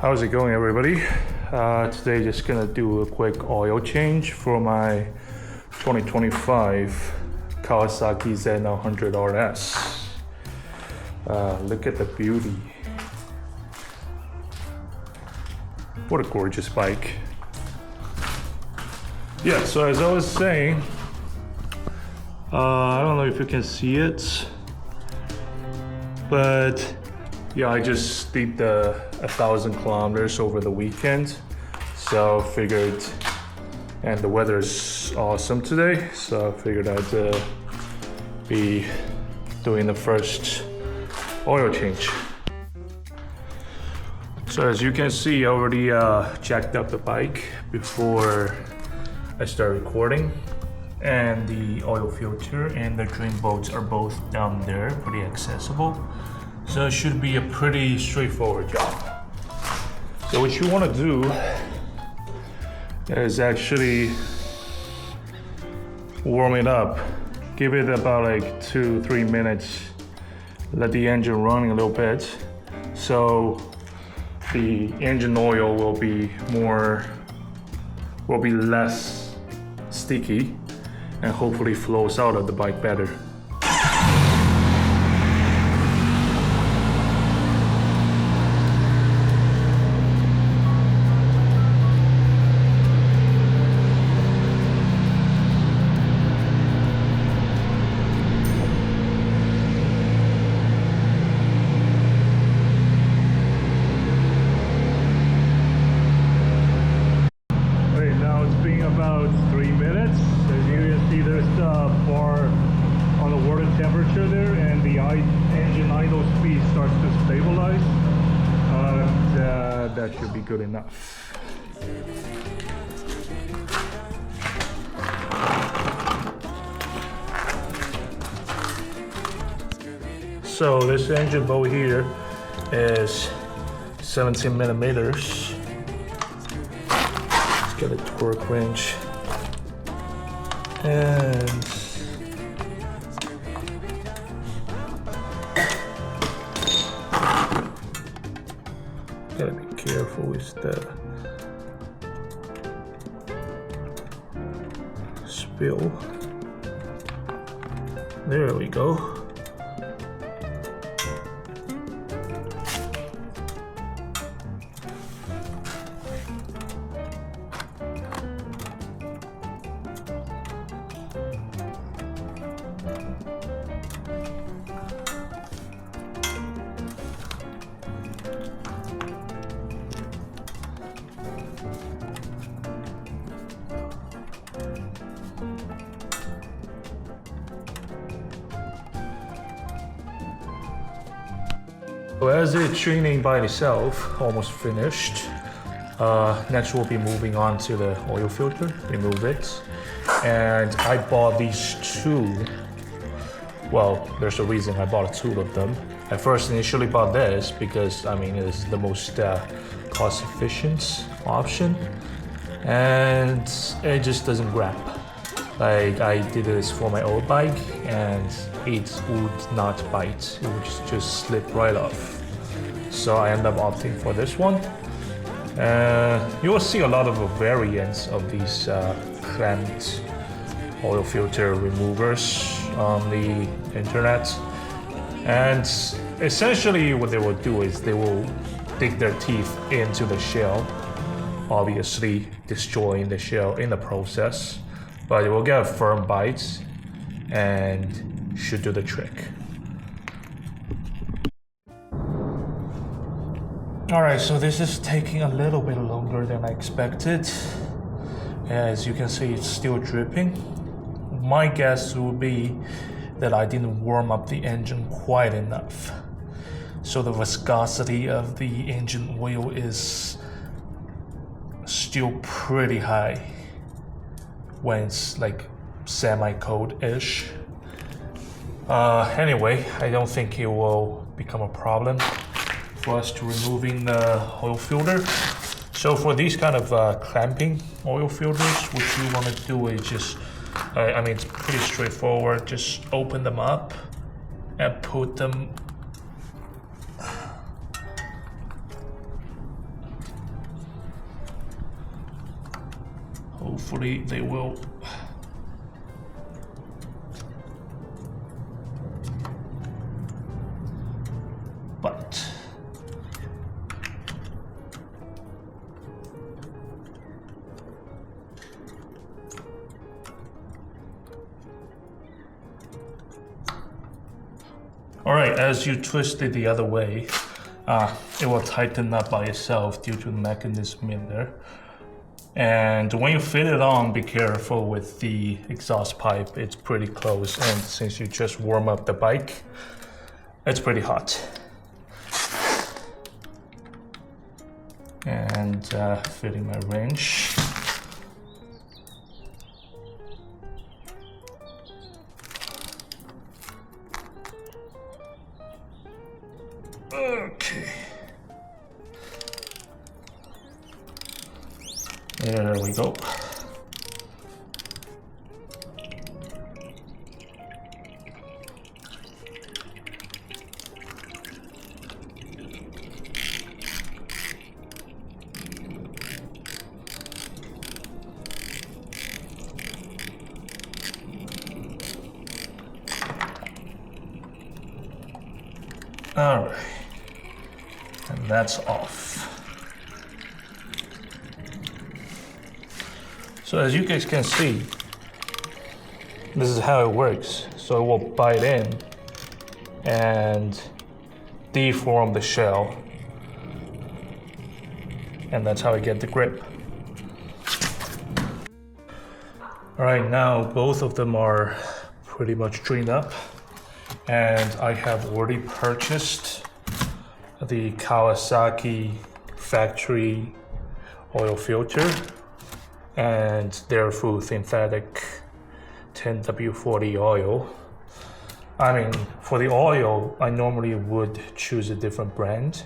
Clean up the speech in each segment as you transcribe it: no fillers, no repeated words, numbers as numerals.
How's it going, everybody? Today just gonna do a quick oil change for my 2025 Kawasaki Z900rs SE. Look at the beauty. What a gorgeous bike. Yeah, so as I was saying, I don't know if you can see it, but yeah, I just did 1,000 kilometers over the weekend, so figured, and the weather is awesome today, so I figured I'd be doing the first oil change. So as you can see, I already jacked up the bike before I start recording, and the oil filter and the drain bolts are both down there, pretty accessible. So it should be a pretty straightforward job. So what you want to do is actually warm it up. Give it about like 2-3 minutes. Let the engine run a little bit, so the engine oil will be less sticky and hopefully flows out of the bike better. About 3 minutes. As you can see, there's the bar on the water temperature there, and the engine idle speed starts to stabilize. That should be good enough. So this engine bolt here is 17 millimeters. Get a torque wrench and gotta be careful with the spill. There we go. So as it's draining by itself, almost finished. Next we'll be moving on to the oil filter, remove it. And I bought these two. Well, there's a reason I bought two of them. I first initially bought this because, I mean, it's the most cost efficient option. And it just doesn't grab. Like, I did this for my old bike and it would not bite. It would just slip right off. So I ended up opting for this one. You will see a lot of variants of these clamped oil filter removers on the internet. And essentially what they will do is they will dig their teeth into the shell, obviously destroying the shell in the process. But it will get a firm bite and should do the trick. Alright, so this is taking a little bit longer than I expected. As you can see, it's still dripping. My guess would be that I didn't warm up the engine quite enough. So the viscosity of the engine oil is still pretty high when it's like semi-cold-ish. Anyway, I don't think it will become a problem for us to removing the oil filter. So for these kind of clamping oil filters, what you want to do is just, I mean, it's pretty straightforward. Just open them up and put them hopefully they will. But all right, as you twist it the other way, it will tighten up by itself due to the mechanism in there. And when you fit it on, be careful with the exhaust pipe. It's pretty close, and since you just warm up the bike, it's pretty hot. And fitting my wrench. Okay. There we go. All right, and that's off. So as you guys can see, this is how it works. So it will bite in and deform the shell, and that's how I get the grip. All right, now both of them are pretty much drained up, and I have already purchased the Kawasaki factory oil filter and their full synthetic 10W40 oil. I mean, for the oil, I normally would choose a different brand,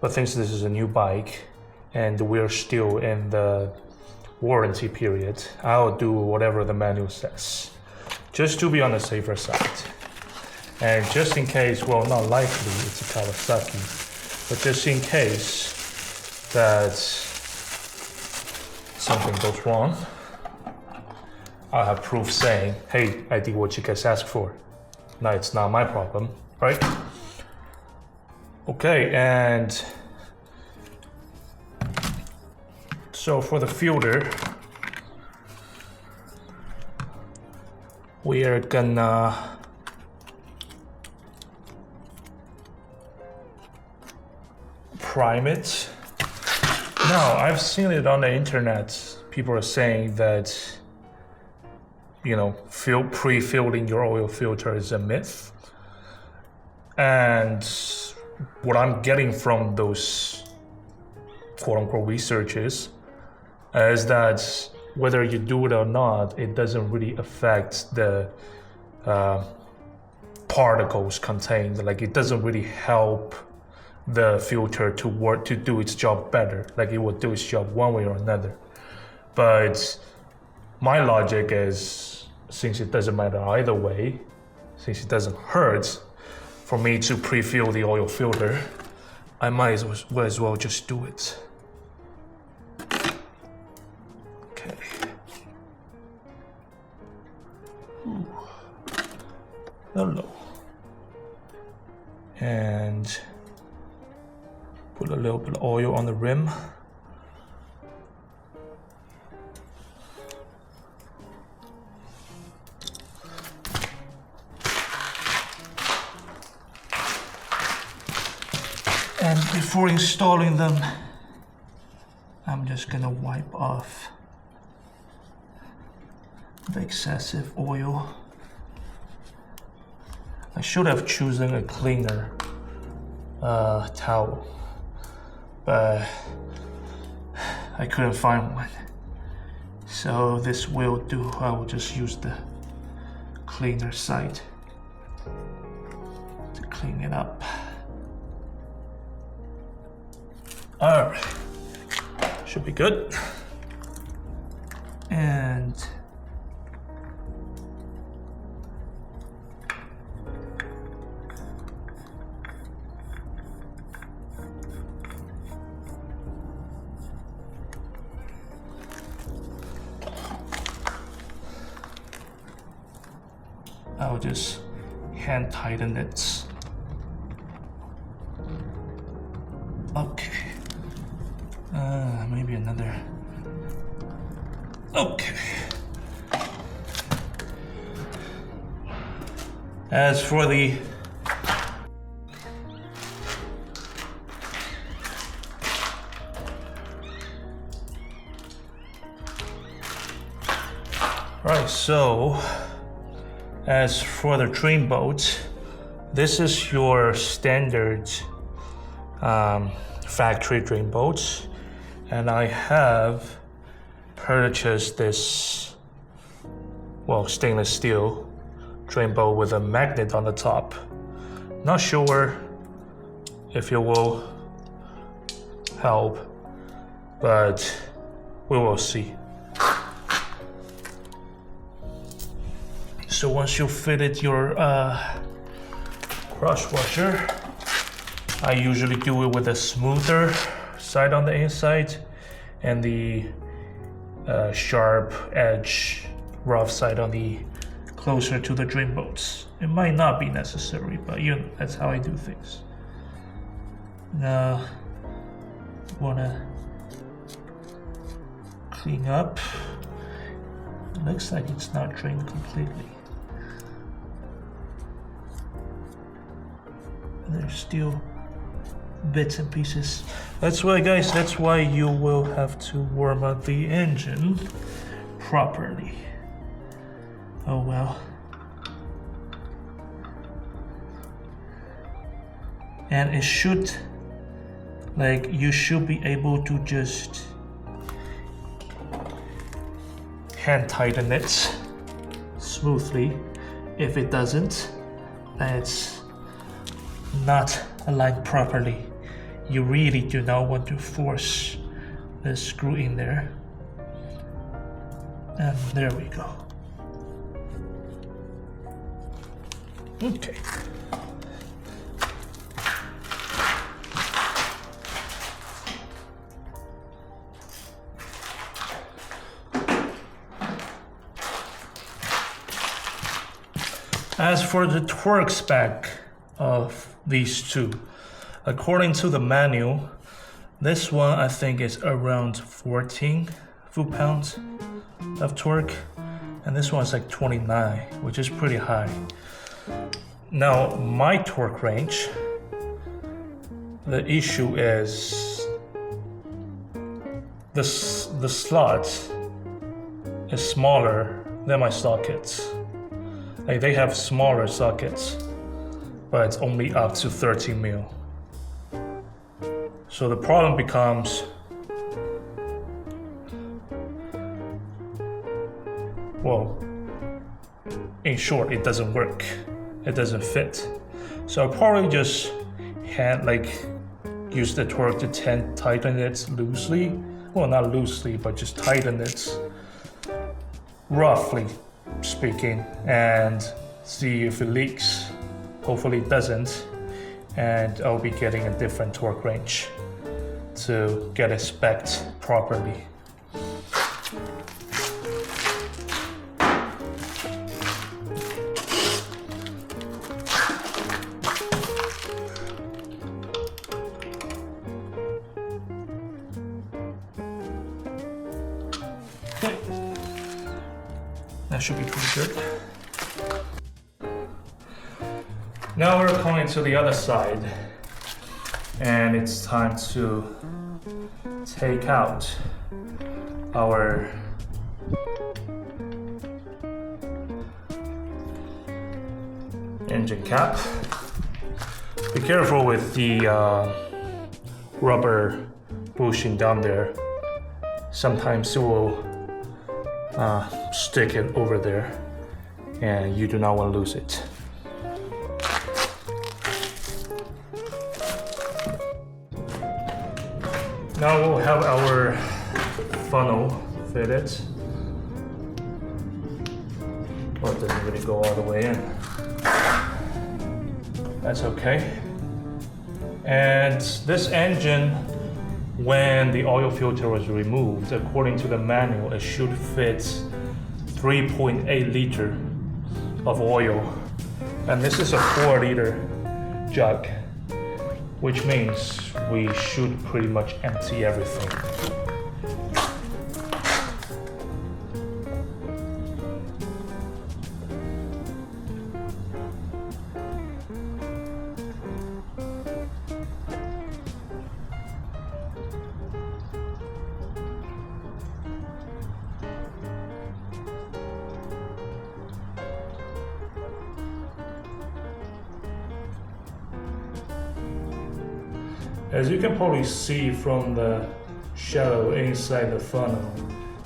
but since this is a new bike and we're still in the warranty period, I'll do whatever the manual says, just to be on the safer side. And just in case, well, not likely it's a Kawasaki, but just in case that something goes wrong, I'll have proof saying, hey, I did what you guys asked for. Now it's not my problem, right? Okay, and so for the filter, we are gonna prime it. Now, I've seen it on the internet. People are saying that, you know, pre-filling your oil filter is a myth. And what I'm getting from those quote-unquote researches is that whether you do it or not, it doesn't really affect the particles contained. Like, it doesn't really help the filter to work, to do its job better. Like, it will do its job one way or another. But my logic is, since it doesn't matter either way, since it doesn't hurt for me to pre-fill the oil filter, I might as well just do it. Okay. Ooh. Hello. And put a little bit of oil on the rim. And before installing them, I'm just gonna wipe off the excessive oil. I should have chosen a cleaner towel, but I couldn't find one. So this will do. I will just use the cleaner side to clean it up. All right, should be good. And I'll just hand tighten it. Okay. Maybe another. Okay. As for the right, so as for the trim bolt, this is your standard factory trim bolt, and I have purchased this, well, stainless steel trim bolt with a magnet on the top. Not sure if it will help, but we will see. So once you fitted your cross washer, I usually do it with a smoother side on the inside and the sharp edge, rough side on the closer to the trim bolts. It might not be necessary, but you know, that's how I do things. Now, wanna clean up. It looks like it's not trimmed completely. There's still bits and pieces. That's why, guys, that's why you will have to warm up the engine properly. Oh well. And it should, like, you should be able to just hand tighten it smoothly. If it doesn't, then it's not aligned properly. You really do not want to force the screw in there. And there we go. Okay. As for the torque spec of these two, according to the manual, this one I think is around 14 foot-pounds of torque, and this one is like 29, which is pretty high. Now, my torque range, the issue is the slot is smaller than my sockets. Like, they have smaller sockets, but it's only up to 13 mil. So the problem becomes, well, in short, it doesn't work. It doesn't fit. So I'll probably just use the torque to tighten it loosely. Well, not loosely, but just tighten it, roughly speaking, and see if it leaks. Hopefully it doesn't, and I'll be getting a different torque range to get it spec'd properly. Okay, that should be pretty good. Now we're coming to the other side, and it's time to take out our engine cap. Be careful with the rubber bushing down there. Sometimes it will stick it over there, and you do not want to lose it. Now we'll have our funnel fitted. Well, it doesn't really go all the way in. That's okay. And this engine, when the oil filter was removed, according to the manual, it should fit 3.8 liter of oil. And this is a 4-liter jug, which means we should pretty much empty everything. As you can probably see from the shadow inside the funnel,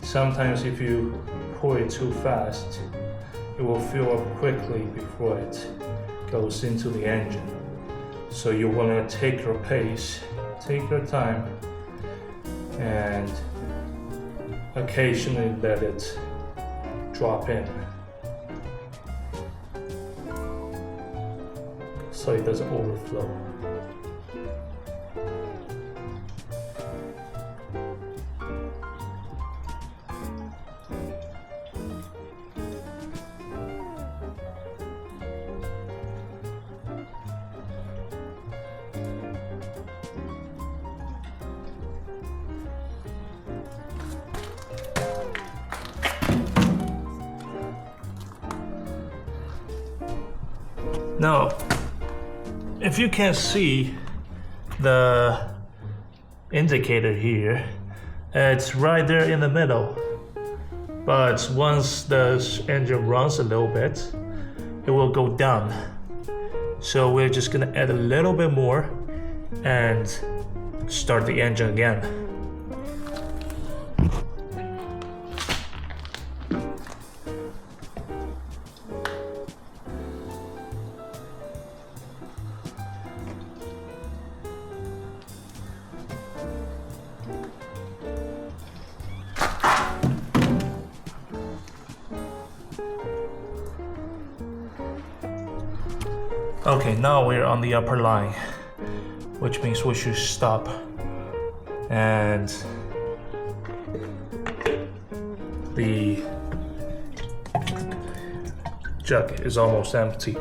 sometimes if you pull it too fast, it will fill up quickly before it goes into the engine. So you want to take your pace, take your time, and occasionally let it drop in so it doesn't overflow. Now, if you can see the indicator here, it's right there in the middle. But once the engine runs a little bit, it will go down. So we're just gonna add a little bit more and start the engine again. Okay, now we're on the upper line, which means we should stop. And the jug is almost empty,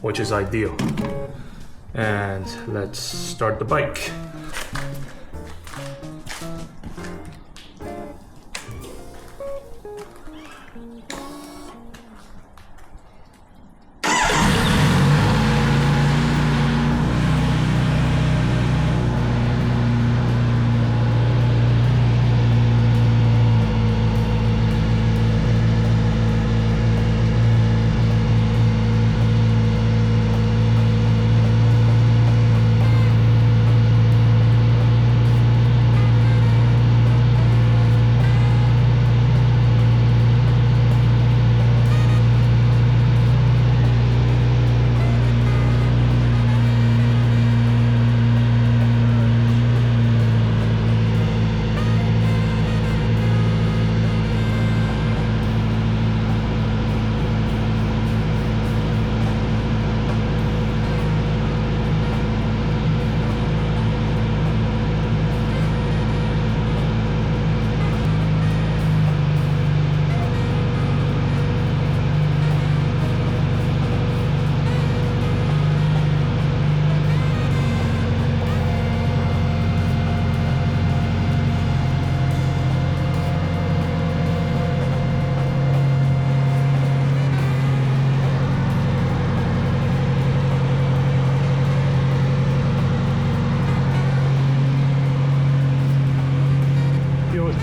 which is ideal. And let's start the bike.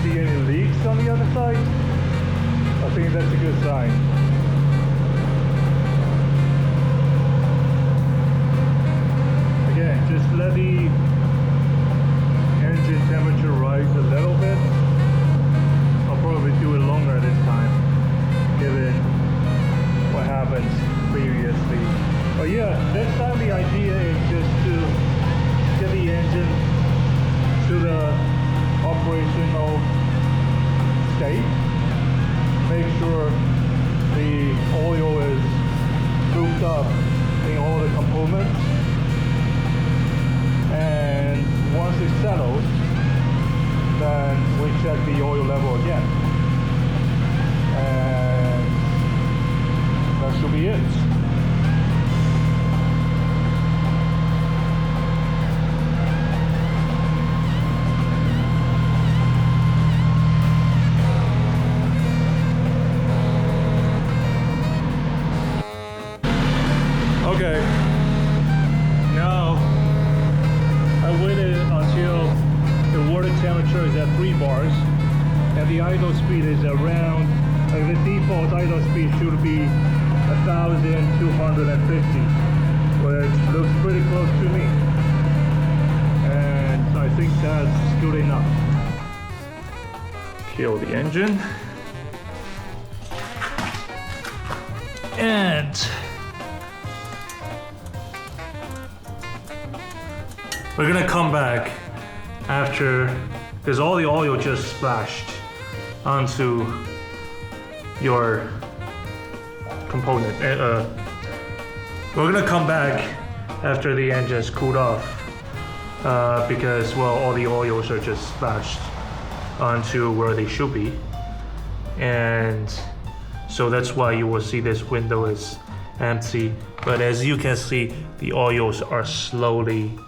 See any leaks on the other side? I think that's a good sign. Again, just let the engine temperature rise a little bit. I'll probably do it longer this time, given what happened previously. But yeah, this time the idea is just to get the engine to the operational state, make sure the oil is looped up in all the components, and once it settles, then we check the oil level again, and that's should be it. Okay, now I waited until the water temperature is at 3 bars and the idle speed is around, like the default idle speed should be 1,250, which looks pretty close to me, and I think that's good enough. Kill the engine and we're gonna come back after, because all the oil just splashed onto your component. We're gonna come back after the engine's cooled off because, well, all the oils are just splashed onto where they should be. And so that's why you will see this window is empty. But as you can see, the oils are slowly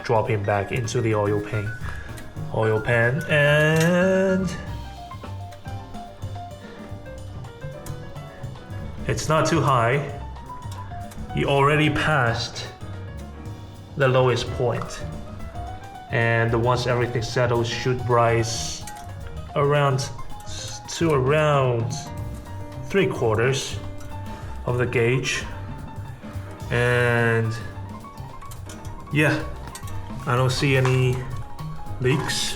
dropping back into the oil pan, and it's not too high. You already passed the lowest point, and once everything settles, should rise around to around 3/4 of the gauge. And yeah, I don't see any leaks,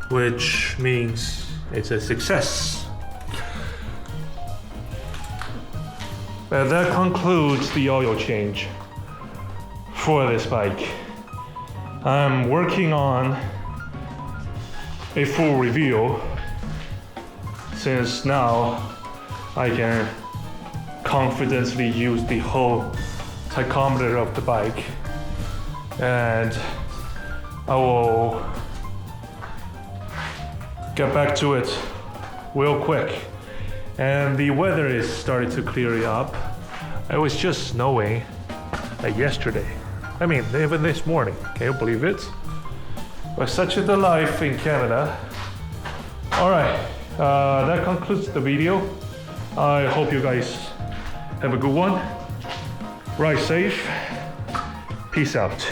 which means it's a success. And that concludes the oil change for this bike. I'm working on a full review, since now I can confidently use the whole tachometer of the bike, and I will get back to it real quick. And the weather is starting to clear up. It was just snowing like yesterday. I mean, even this morning. Can you believe it? But such is the life in Canada. All right, that concludes the video. I hope you guys have a good one. Ride safe. Peace out.